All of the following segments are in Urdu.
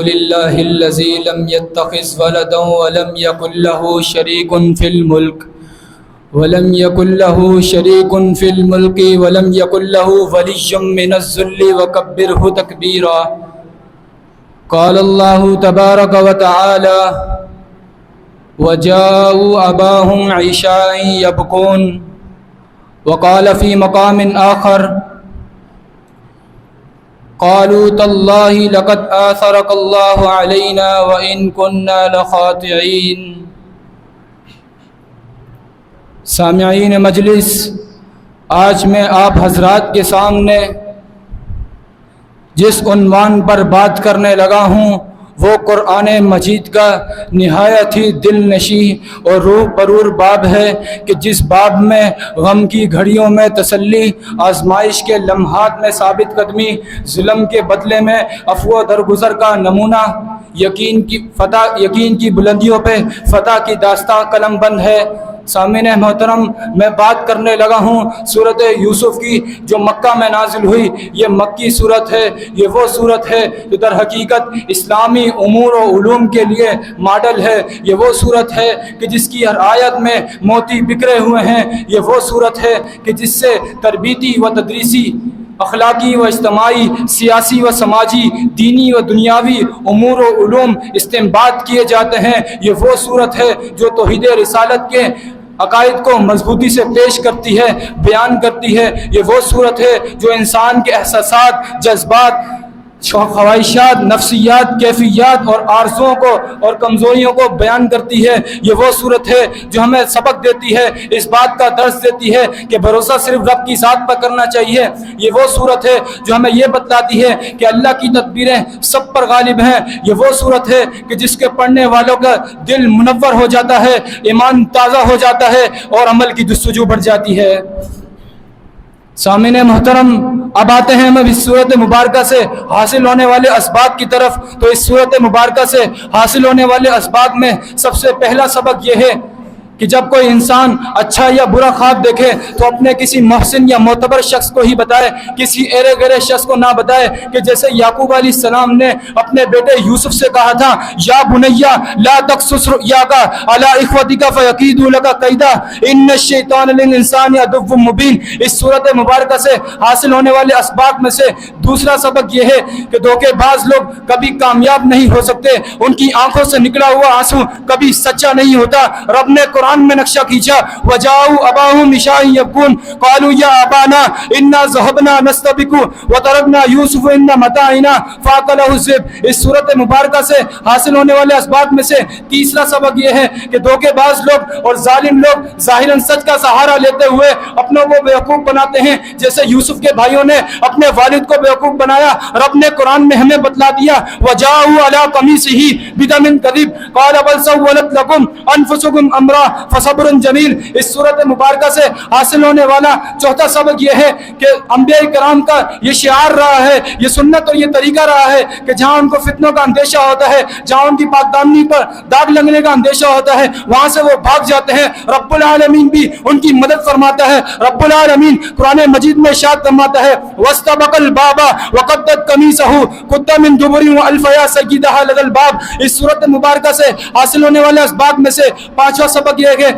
لله الذي لم يتخذ ولدا ولم يكن له شريك في الملك ولم يكن له ولي من الذل وكبره تكبيرا. قال الله تبارك وتعالى: وجاءوا أباهم عشاء يبكون. وقال في مقام آخر: قالوا تالله لقد آثرك الله علينا وإن كنا لخاطئين. سامعین مجلس، آج میں آپ حضرات کے سامنے جس عنوان پر بات کرنے لگا ہوں وہ قرآن مجید کا نہایت ہی دل نشیں اور روح پرور باب ہے کہ جس باب میں غم کی گھڑیوں میں تسلی، آزمائش کے لمحات میں ثابت قدمی، ظلم کے بدلے میں عفو و درگزر کا نمونہ، یقین کی بلندیوں پہ فتح کی داستان قلم بند ہے. سامعین محترم، میں بات کرنے لگا ہوں سورت یوسف کی جو مکہ میں نازل ہوئی. یہ مکی صورت ہے، یہ وہ صورت ہے جو در حقیقت اسلامی امور و علوم کے لیے ماڈل ہے. یہ وہ صورت ہے کہ جس کی ہر آیت میں موتی بکھرے ہوئے ہیں. یہ وہ صورت ہے کہ جس سے تربیتی و تدریسی، اخلاقی و اجتماعی، سیاسی و سماجی، دینی و دنیاوی امور و علوم استنباط کیے جاتے ہیں. یہ وہ صورت ہے جو توحید رسالت کے عقائد کو مضبوطی سے پیش کرتی ہے، بیان کرتی ہے. یہ وہ صورت ہے جو انسان کے احساسات، جذبات، خواہشات، نفسیات، کیفیات اور آرزوؤں کو اور کمزوریوں کو بیان کرتی ہے. یہ وہ صورت ہے جو ہمیں سبق دیتی ہے، اس بات کا درس دیتی ہے کہ بھروسہ صرف رب کی ذات پر کرنا چاہیے. یہ وہ صورت ہے جو ہمیں یہ بتلاتی ہے کہ اللہ کی تدبیریں سب پر غالب ہیں. یہ وہ صورت ہے کہ جس کے پڑھنے والوں کا دل منور ہو جاتا ہے، ایمان تازہ ہو جاتا ہے اور عمل کی جستجو بڑھ جاتی ہے. سامعین محترم، اب آتے ہیں ہم اس صورت مبارکہ سے حاصل ہونے والے اسباب کی طرف. تو اس صورت مبارکہ سے حاصل ہونے والے اسباب میں سب سے پہلا سبق یہ ہے کہ جب کوئی انسان اچھا یا برا خواب دیکھے تو اپنے کسی محسن یا معتبر شخص کو ہی بتائے، کسی ایرے گرے شخص کو نہ بتائے. کہ جیسے یعقوب علیہ السلام نے اپنے بیٹے یوسف سے کہا تھا: یا بنیا لا تقصص رؤیاک علی اخوتک فیکیدوا لک کیدا ان الشیطان للانسان عدو مبین. اس صورت مبارکہ سے حاصل ہونے والے اسباب میں سے دوسرا سبق یہ ہے کہ دھوکے باز لوگ کبھی کامیاب نہیں ہو سکتے. ان کی آنکھوں سے نکلا ہوا آنسو کبھی سچا نہیں ہوتا. رب نے قرآن میں نقشہ کھینچا: وجاؤ اباہم عشاء یبکون قالوا یا ابانا انا ذهبنا نستبق وترکنا یوسف عند متاعنا فاکلہ الذئب. اس صورت مبارکہ سے حاصل ہونے والے اسباب میں سے تیسرا سبق یہ ہے کہ دھوکے باز لوگ اور ظالم لوگ ظاہراً سچ کا سہارا لیتے ہوئے اپنوں کو بیوقوف بناتے ہیں، جیسے یوسف کے بھائیوں نے اپنے والد کو بیوقوف بنایا. رب نے قرآن میں ہمیں بتلا دیا: وجاؤ علی قمیصہ بدم کذب قال بل سولت لکم انفسکم امرا فصبر جمیل. اس صورت مبارکہ سے حاصل ہونے والا چوتھا سبق یہ ہے کہ انبیاء کرام کا یہ شعار رہا ہے، یہ سنت اور یہ طریقہ رہا ہے کہ جہاں ان کو فتنوں کا اندیشہ ہوتا ہے، جہاں ان کی پاک دامنی پر داغ لگنے کا اندیشہ ہوتا ہے، وہاں سے وہ بھاگ جاتے ہیں. رب العالمین بھی ان کی مدد فرماتا ہے. رب العالمین قرآن مجید میں ارشاد فرماتا ہے: واستبق الباب وقدت قمیصہ قد من دبر والف یا سیدھا لدى الباب. اس صورت مبارکہ سے حاصل ہونے والے اسباب میں سے پانچواں سبق یہ کہ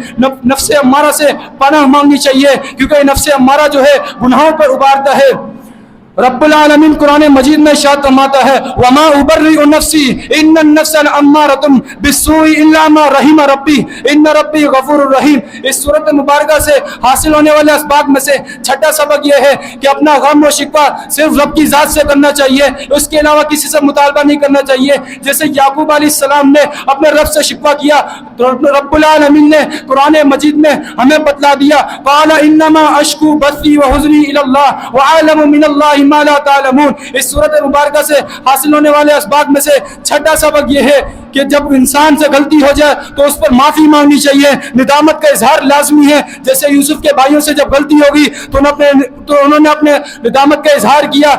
نفس امارہ سے پناہ مانگنی چاہیے، کیونکہ نفس امارہ جو ہے گناہوں پر ابھارتا ہے. رب العالمین قرآن مجید میں ارشاد فرماتا ہے: وما ابرئ نفسی ان النفس لامارۃ بالسوء الا ما رحم ربی ان ربی غفور رحیم. اس صورت مبارکہ سے حاصل ہونے والے اسباب میں سے چھٹا سبق یہ ہے کہ اپنا غم و شکوہ صرف رب کی ذات سے کرنا چاہیے، اس کے علاوہ کسی سے مطالبہ نہیں کرنا چاہیے. جیسے یعقوب علیہ السلام نے اپنے رب سے شکوہ کیا تو رب العالمین نے قرآن مجید میں ہمیں بتلا دیا: قال انما اشکو بثی وحزنی الی اللہ واعلم من اللہ ما لا تعلمون. اس صورت مبارکہ سے حاصل ہونے والے اسباب میں سے چھٹا سبق یہ ہے کہ جب انسان سے غلطی ہو جائے تو اس پر معافی مانگنی چاہیے، ندامت کا اظہار لازمی ہے. جیسے یوسف کے بھائیوں سے جب غلطی ہوگی تو انہوں نے اپنے ندامت کا اظہار کیا.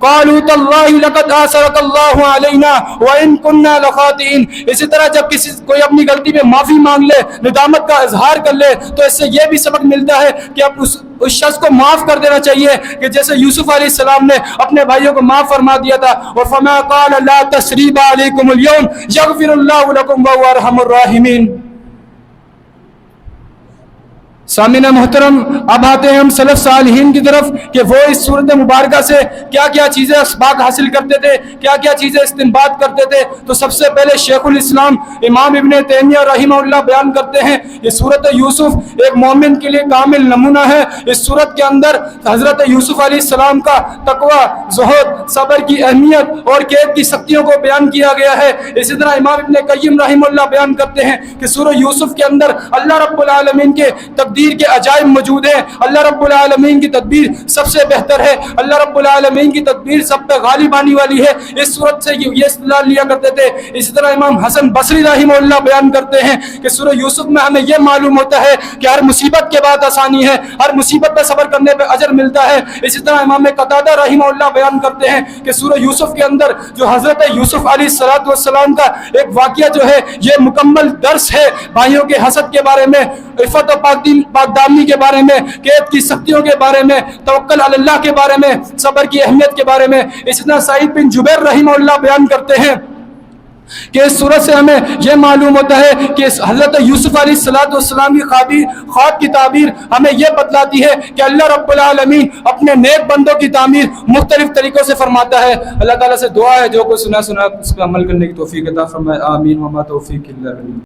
قالوا تاللہ لقد آثرک اللہ علینا وان كنا لخاطئین. اسی طرح جب کوئی اپنی غلطی پہ معافی مانگ لے, ندامت کا اظہار کر لے, تو اس سے یہ بھی سبق ملتا ہے کہ اب اس شخص کو معاف کر دینا چاہیے, کہ جیسے یوسف علیہ السلام نے اپنے بھائیوں کو معاف فرما دیا تھا. وَفَمَا قَالَ لَا تَثْرِيبَ عَلَيْكُمُ الْيَوْمَ يَغْفِرُ اللَّهُ لَكُمْ وَهُوَ أَرْحَمُ الرَّاحِمِينَ. سامعین محترم, اب آتے ہیں ہم سلف صالحین کی طرف کہ وہ اس صورت مبارکہ سے کیا کیا چیزیں اسباق حاصل کرتے تھے, کیا کیا چیزیں استنباط کرتے تھے. تو سب سے پہلے شیخ الاسلام امام ابن تیمیہ رحمہ اللہ بیان کرتے ہیں یہ صورت یوسف ایک مومن کے لیے کامل نمونہ ہے. اس صورت کے اندر حضرت یوسف علیہ السلام کا تقوی, زہد, صبر کی اہمیت اور قید کی سختیوں کو بیان کیا گیا ہے. اسی طرح امام ابن قیم رحمہ اللہ بیان کرتے ہیں کہ سورہ یوسف کے اندر اللہ رب العالمین کے تقدیر کے عجائب موجود ہیں. اللہ رب العالمین کی تدبیر سب سے بہتر ہے, اللہ رب العالمین کی تدبیر سب پہ غالب آنے والی ہے. اس صورت سے یہ استدلال لیا کرتے تھے. اسی طرح امام حسن بصری رحمہ اللہ بیان کرتے ہیں کہ سورہ یوسف میں ہمیں یہ معلوم ہوتا ہے کہ ہر مصیبت کے بعد آسانی ہے, ہر مصیبت پہ صبر کرنے پہ اجر ملتا ہے. اسی طرح امام قتادہ رحمہ اللہ بیان کرتے ہیں کہ سورہ یوسف کے اندر جو حضرت یوسف علیہ السلام کا ایک واقعہ جو ہے یہ مکمل درس ہے بھائیوں کے حسد کے بارے میں, عفت و پاکدامنی کے بارے میں, قید کی سختیوں کے بارے میں, توکل علی اللہ کے بارے میں, صبر کی اہمیت کے بارے میں. اسی طرح سعید بن جبیر رحمہ اللہ بیان کرتے ہیں کہ اس صورت سے ہمیں یہ معلوم ہوتا ہے کہ حضرت یوسف علیہ السلام کی خواب کی تعبیر ہمیں یہ بتلاتی ہے کہ اللہ رب العالمین اپنے نیک بندوں کی تعمیر مختلف طریقوں سے فرماتا ہے. اللہ تعالیٰ سے دعا ہے جو کوئی سنا اس پہ عمل کرنے کی توفیق عطا فرمائے. آمین. وما توفیق الا باللہ.